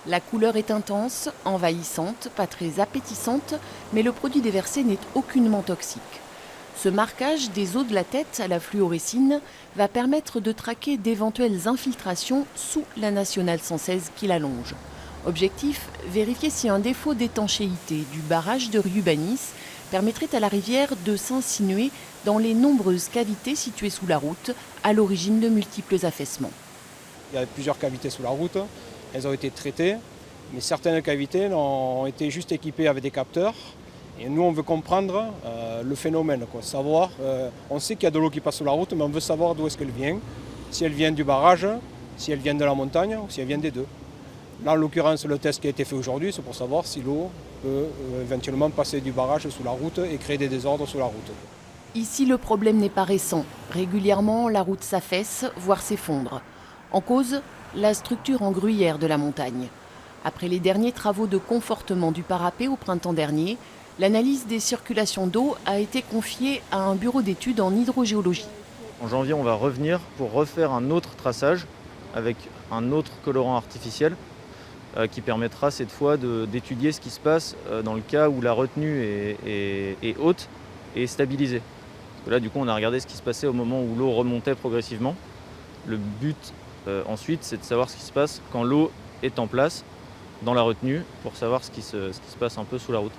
La couleur est intense, envahissante, pas très appétissante, mais le produit déversé n'est aucunement toxique. Ce marquage des eaux de la tête à la fluorescine va permettre de traquer d'éventuelles infiltrations sous la nationale 116 qui la longe. Objectif, vérifier si un défaut d'étanchéité du barrage de Riubanis permettrait à la rivière de s'insinuer dans les nombreuses cavités situées sous la route, à l'origine de multiples affaissements. Il y a plusieurs cavités sous la route, elles ont été traitées, mais certaines cavités ont été juste équipées avec des capteurs. Et nous, on veut comprendre le phénomène, savoir, on sait qu'il y a de l'eau qui passe sous la route, mais on veut savoir d'où est-ce qu'elle vient, si elle vient du barrage, si elle vient de la montagne ou si elle vient des deux. Là, en l'occurrence, le test qui a été fait aujourd'hui, c'est pour savoir si l'eau peut éventuellement passer du barrage sous la route et créer des désordres sous la route. Ici, le problème n'est pas récent. Régulièrement, la route s'affaisse, voire s'effondre. En cause, la structure en gruyère de la montagne. Après les derniers travaux de confortement du parapet au printemps dernier, l'analyse des circulations d'eau a été confiée à un bureau d'études en hydrogéologie. En janvier, on va revenir pour refaire un autre traçage avec un autre colorant artificiel qui permettra cette fois d'étudier ce qui se passe dans le cas où la retenue est haute et stabilisée. Parce que là, du coup, on a regardé ce qui se passait au moment où l'eau remontait progressivement. Le but ensuite, c'est de savoir ce qui se passe quand l'eau est en place dans la retenue pour savoir ce qui se passe un peu sous la route.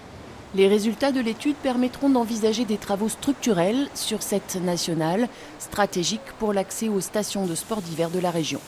Les résultats de l'étude permettront d'envisager des travaux structurels sur cette nationale, stratégique pour l'accès aux stations de sport d'hiver de la région.